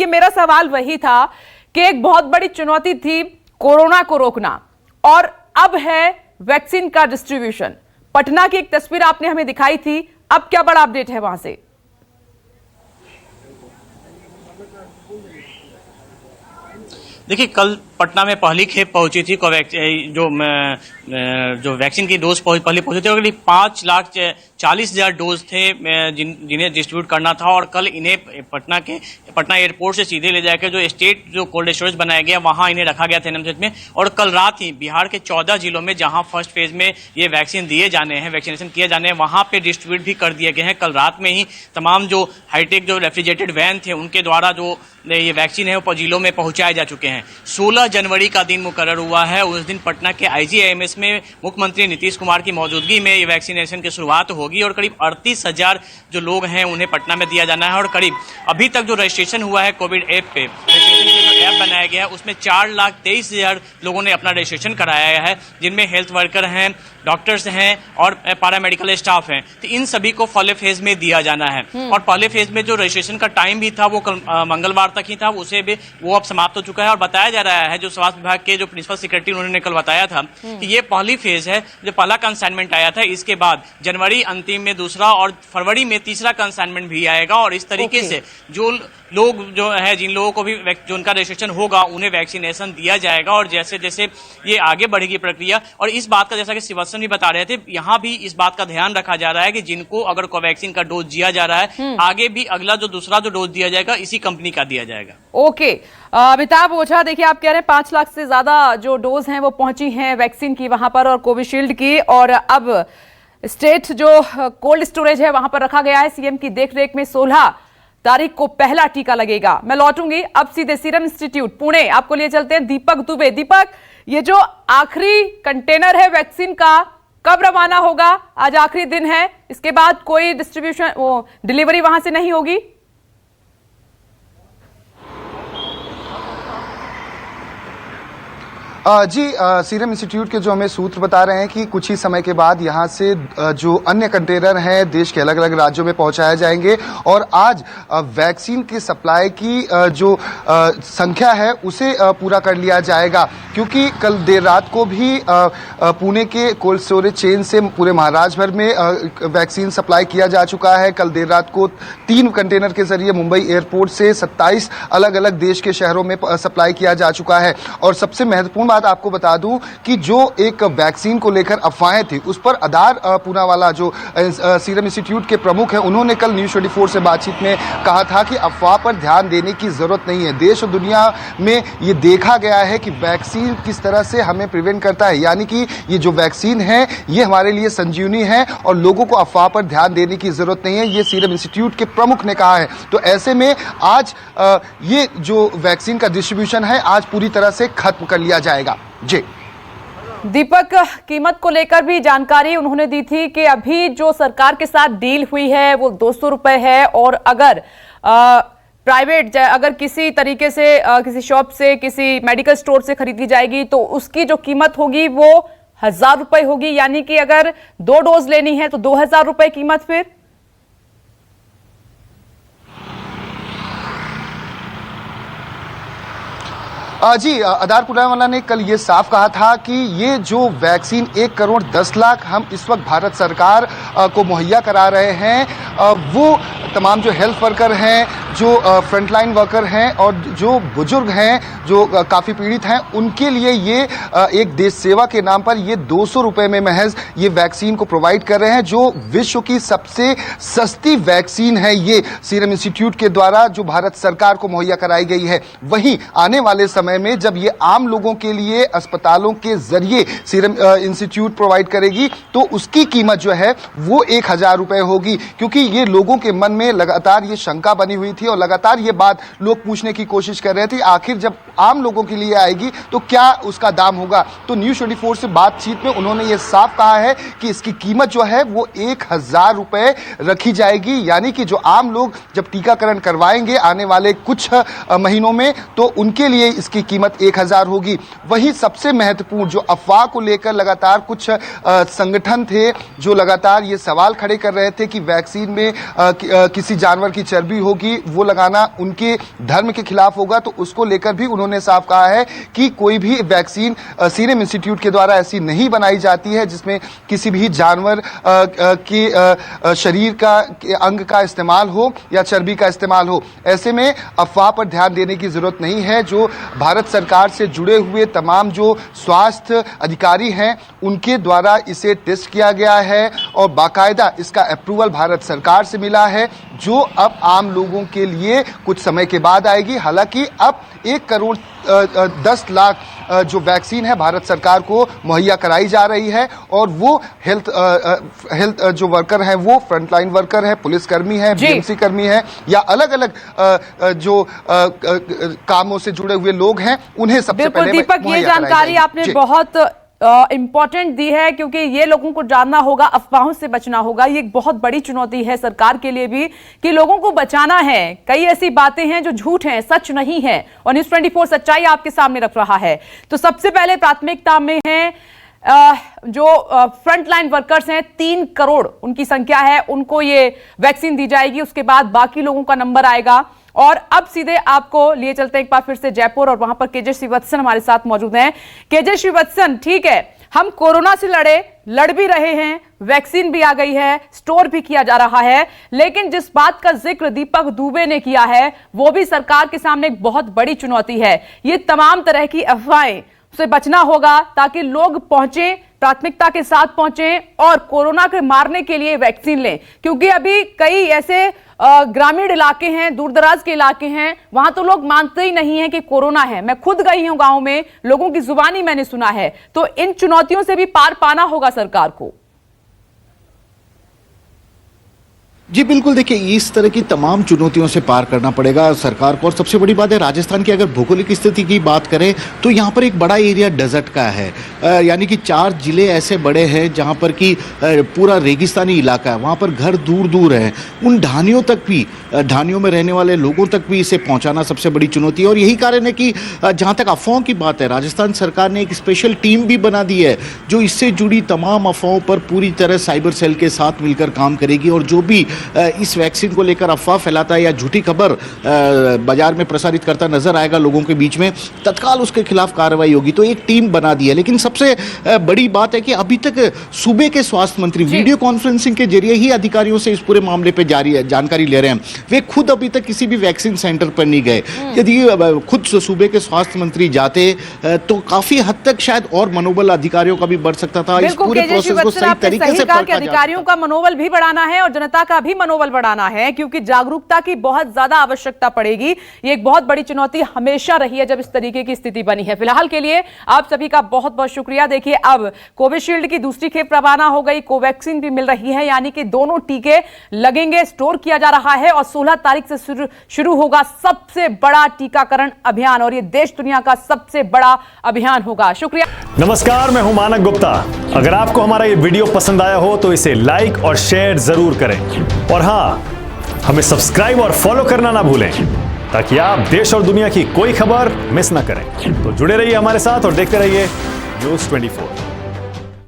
मेरा सवाल वही था कि एक बहुत बड़ी चुनौती थी कोरोना को रोकना और अब है वैक्सीन का डिस्ट्रीब्यूशन। पटना की एक तस्वीर आपने हमें दिखाई थी, अब क्या बड़ा अपडेट है वहां से? देखिए, कल पटना में पहली खेप पहुंची थी जो वैक्सीन की डोज पहले पहुंची थी और करीब 5,40,000 डोज थे जिन्हें डिस्ट्रीब्यूट करना था। और कल इन्हें पटना एयरपोर्ट से सीधे ले जाकर जो स्टेट जो कोल्ड स्टोरेज बनाया गया वहां इन्हें रखा गया था एनएमसीएच में। और कल रात ही बिहार के 14 जिलों में जहां फर्स्ट फेज में ये वैक्सीन दिए जाने हैं, वैक्सीनेशन किए जाने हैं, वहां पे डिस्ट्रीब्यूट भी कर दिए गए हैं। कल रात में ही तमाम जो हाईटेक जो रेफ्रिजरेटेड वैन थे उनके द्वारा जो ये वैक्सीन है वो जिलों में पहुंचाए जा चुके हैं। 16 जनवरी का दिन मुकर्रर हुआ है। उस दिन पटना के आईजीआईएमएस में मुख्यमंत्री नीतीश कुमार की मौजूदगी में ये वैक्सीनेशन की शुरुआत होगी और करीब 38,000 जो लोग हैं उन्हें पटना में दिया जाना है। और करीब अभी तक जो रजिस्ट्रेशन हुआ है कोविड ऐप पे, रजिस्ट्रेशन के जो ऐप बनाया गया है उसमें 4,23,000 लोगों ने अपना रजिस्ट्रेशन कराया है, जिनमें हेल्थ वर्कर हैं, डॉक्टर्स हैं और पैरामेडिकल स्टाफ हैं। तो इन सभी को पहले फेज में दिया जाना है। और पहले फेज में जो रजिस्ट्रेशन का टाइम भी था वो कल मंगलवार तक ही था, उसे भी वो अब समाप्त हो चुका है। और बताया जा रहा है, जो स्वास्थ्य विभाग के जो प्रिंसिपल सेक्रेटरी उन्होंने कल बताया था कि ये पहली फेज है, जो पहला कंसाइनमेंट आया था, इसके बाद जनवरी अंतिम में दूसरा और फरवरी में तीसरा कंसाइनमेंट भी आएगा। और इस तरीके से जो लोग जो है, जिन लोगों को भी जो उनका रजिस्ट्रेशन होगा उन्हें वैक्सीनेशन दिया जाएगा। और जैसे जैसे ये आगे बढ़ेगी प्रक्रिया, और इस बात का जैसा कि श्रीवास्तव भी बता रहे थे, यहाँ भी इस बात का ध्यान रखा जा रहा है कि जिनको अगर कोवैक्सीन का डोज दिया जा रहा है, आगे भी अगला जो दूसरा जो डोज दिया जाएगा इसी कंपनी का दिया जाएगा। ओके, अमिताभ ओझा, देखिए आप कह रहे हैं 5 लाख से ज्यादा जो डोज हैं वो पहुंची हैं वैक्सीन की वहां पर और कोविशील्ड की, और अब स्टेट जो कोल्ड स्टोरेज है वहां पर रखा गया है। सीएम की देखरेख में 16 तारीख को पहला टीका लगेगा। मैं लौटूंगी अब सीधे सीरम इंस्टीट्यूट पुणे, आपको लिए चलते हैं दीपक दुबे। दीपक, ये जो आखिरी कंटेनर है वैक्सीन का कब रवाना होगा? आज आखिरी दिन है, इसके बाद कोई डिलीवरी वहां से नहीं होगी? जी, सीरम इंस्टीट्यूट के जो हमें सूत्र बता रहे हैं कि कुछ ही समय के बाद यहां से जो अन्य कंटेनर हैं देश के अलग अलग राज्यों में पहुंचाए जाएंगे। और आज वैक्सीन की सप्लाई की जो संख्या है उसे पूरा कर लिया जाएगा, क्योंकि कल देर रात को भी पुणे के कोल्ड स्टोरेज चेन से पूरे महाराष्ट्र भर में वैक्सीन सप्लाई किया जा चुका है। कल देर रात को 3 कंटेनर के जरिए मुंबई एयरपोर्ट से 27 अलग अलग देश के शहरों में सप्लाई किया जा चुका है। और सबसे महत्वपूर्ण बात आपको बता दूं कि जो एक वैक्सीन को लेकर अफवाहें थी उस पर आधार पूनावाला जो सीरम इंस्टीट्यूट के प्रमुख हैं, उन्होंने कल न्यूज़ 24 से बातचीत में कहा था कि अफवाह पर ध्यान देने की जरूरत नहीं है। देश और दुनिया में ये देखा गया है कि वैक्सीन किस तरह से हमें प्रिवेंट करता है, यानी कि ये जो वैक्सीन है ये हमारे लिए संजीवनी है और लोगों को अफवाह पर ध्यान देने की जरूरत नहीं है, ये सीरम इंस्टीट्यूट के प्रमुख ने कहा है। तो ऐसे में आज ये जो वैक्सीन का डिस्ट्रीब्यूशन है आज पूरी तरह से खत्म कर लिया जाएगा। जी दीपक, कीमत को लेकर भी जानकारी उन्होंने दी थी कि अभी जो सरकार के साथ डील हुई है वो 200 रुपए है, और अगर प्राइवेट अगर किसी तरीके से किसी शॉप से किसी मेडिकल स्टोर से खरीदी जाएगी तो उसकी जो कीमत होगी वो 1,000 रुपए होगी, यानी कि अगर 2 डोज लेनी है तो 2,000 रुपए कीमत। फिर जी, आधार पूनावाला ने कल ये साफ कहा था कि ये जो वैक्सीन 1 करोड़ 10 लाख हम इस वक्त भारत सरकार को मुहैया करा रहे हैं, वो तमाम जो हेल्थ वर्कर हैं, जो फ्रंटलाइन वर्कर हैं और जो बुजुर्ग हैं, जो काफ़ी पीड़ित हैं, उनके लिए ये एक देश सेवा के नाम पर ये 200 रुपये में महज ये वैक्सीन को प्रोवाइड कर रहे हैं, जो विश्व की सबसे सस्ती वैक्सीन है ये सीरम इंस्टीट्यूट के द्वारा जो भारत सरकार को मुहैया कराई गई है। वहीं आने वाले समय में जब ये आम लोगों के लिए अस्पतालों के जरिए सीरम इंस्टीट्यूट प्रोवाइड करेगी तो उसकी कीमत जो है वो 1,000 रुपये होगी, क्योंकि ये लोगों के मन में लगातार ये शंका बनी हुई थी और लगातार ये बात लोग पूछने की कोशिश कर रहे थे, आखिर जब आम लोगों के लिए आएगी तो क्या उसका दाम होगा। तो न्यूज़ 24 से बातचीत में उन्होंने ये साफ कहा है कि इसकी कीमत जो है वो 1,000 रुपये रखी जाएगी, यानी कि जो आम लोग जब टीकाकरण करवाएंगे आने वाले कुछ महीनों में तो उनके लिए इसकी कीमत 1,000 होगी। वही सबसे महत्वपूर्ण जो अफवाह को लेकर लगातार कुछ संगठन थे जो लगातार ये सवाल खड़े कर रहे थे कि वैक्सीन में किसी जानवर की चर्बी होगी, वो लगाना उनके धर्म के खिलाफ होगा, तो उसको लेकर भी उन्होंने साफ कहा है कि कोई भी वैक्सीन सीरम इंस्टीट्यूट के द्वारा ऐसी नहीं बनाई जाती है जिसमें किसी भी जानवर के शरीर का अंग का इस्तेमाल हो या चर्बी का इस्तेमाल हो। ऐसे में अफवाह पर ध्यान देने की जरूरत नहीं है। जो भारत सरकार से जुड़े हुए तमाम जो स्वास्थ्य अधिकारी हैं उनके द्वारा इसे टेस्ट किया गया है और बाकायदा इसका अप्रूवल भारत सरकार से मिला है, जो अब आम लोगों के लिए कुछ समय के बाद आएगी। हालांकि अब 1 करोड़ 10 लाख जो वैक्सीन है भारत सरकार को मुहैया कराई जा रही है और वो हेल्थ जो वर्कर हैं वो फ्रंटलाइन वर्कर है, पुलिसकर्मी है, बीएमसी कर्मी है या अलग अलग जो कामों से जुड़े हुए लोग हैं उन्हें सबसे पहले दीपक, ये जानकारी आपने बहुत इंपॉर्टेंट दी है, क्योंकि ये लोगों को जानना होगा, अफवाहों से बचना होगा। ये एक बहुत बड़ी चुनौती है सरकार के लिए भी कि लोगों को बचाना है। कई ऐसी बातें हैं जो झूठ हैं, सच नहीं है, और न्यूज़ 24 सच्चाई आपके सामने रख रहा है। तो सबसे पहले प्राथमिकता में है जो फ्रंटलाइन वर्कर्स हैं, 3 करोड़ उनकी संख्या है, उनको ये वैक्सीन दी जाएगी। उसके बाद बाकी लोगों का नंबर आएगा। और अब सीधे आपको लिए चलते हैं एक बार फिर से जयपुर, और वहां पर केजे श्रीवत्सन हमारे साथ मौजूद हैं। केजे श्रीवत्सन, ठीक है, हम कोरोना से लड़ भी रहे हैं, वैक्सीन भी आ गई है, स्टोर भी किया जा रहा है, लेकिन जिस बात का जिक्र दीपक दुबे ने किया है वो भी सरकार के सामने एक बहुत बड़ी चुनौती है। ये तमाम तरह की अफवाहें से बचना होगा ताकि लोग पहुंचे, प्राथमिकता के साथ पहुंचे और कोरोना के मारने के लिए वैक्सीन लें। क्योंकि अभी कई ऐसे ग्रामीण इलाके हैं, दूरदराज के इलाके हैं, वहां तो लोग मानते ही नहीं है कि कोरोना है। मैं खुद गई हूं गांव में, लोगों की जुबानी मैंने सुना है। तो इन चुनौतियों से भी पार पाना होगा सरकार को। जी बिल्कुल, देखिए इस तरह की तमाम चुनौतियों से पार करना पड़ेगा सरकार को। और सबसे बड़ी बात है, राजस्थान की अगर भौगोलिक स्थिति की बात करें तो यहाँ पर एक बड़ा एरिया डेजर्ट का है, यानी कि 4 जिले ऐसे बड़े हैं जहाँ पर कि पूरा रेगिस्तानी इलाका है, वहाँ पर घर दूर दूर हैं। उन ढानियों तक भी, ढानियों में रहने वाले लोगों तक भी इसे पहुँचाना सबसे बड़ी चुनौती है। और यही कारण है कि जहाँ तक अफवाहों की बात है, राजस्थान सरकार ने एक स्पेशल टीम भी बना दी है जो इससे जुड़ी तमाम अफवाहों पर पूरी तरह साइबर सेल के साथ मिलकर काम करेगी। और जो भी इस वैक्सीन को लेकर अफवाह फैलाता है या झूठी खबर बाजार में प्रसारित करता नजर आएगा लोगों के बीच में, तत्काल उसके खिलाफ कार्रवाई होगी। तो एक टीम बना दी है। लेकिन सबसे बड़ी बात है कि अभी तक सूबे के स्वास्थ्य मंत्री वीडियो कॉन्फ्रेंसिंग के जरिए ही अधिकारियों से इस पूरे मामले पर जानकारी ले रहे हैं। वे खुद अभी तक किसी भी वैक्सीन सेंटर पर नहीं गए। यदि खुद सूबे के स्वास्थ्य मंत्री जाते तो काफी हद तक शायद और मनोबल अधिकारियों का भी बढ़ सकता था। इस पूरे प्रोसेस को सही तरीके से अधिकारियों का मनोबल भी बढ़ाना है और जनता का भी मनोबल बढ़ाना है, क्योंकि जागरूकता की बहुत ज्यादा आवश्यकता पड़ेगी। ये एक बहुत बड़ी चुनौती हमेशा रही है जब इस तरीके की स्थिति बनी है। फिलहाल के लिए आप सभी का बहुत बहुत शुक्रिया। देखिए, अब कोविशील्ड की दूसरी खेप रवाना हो गई, कोवैक्सीन भी मिल रही है, यानी कि दोनों टीके लगेंगे, स्टोर किया जा रहा है और 16 तारीख से शुरू होगा सबसे बड़ा टीकाकरण अभियान, और ये देश दुनिया का सबसे बड़ा अभियान होगा। शुक्रिया। नमस्कार, मैं हूं मानक गुप्ता। अगर आपको हमारा ये वीडियो पसंद आया हो तो इसे लाइक और शेयर जरूर करें, और हाँ, हमें सब्सक्राइब और फॉलो करना ना भूलें ताकि आप देश और दुनिया की कोई खबर मिस ना करें। तो जुड़े रहिए हमारे साथ और देखते रहिए न्यूज़ 24।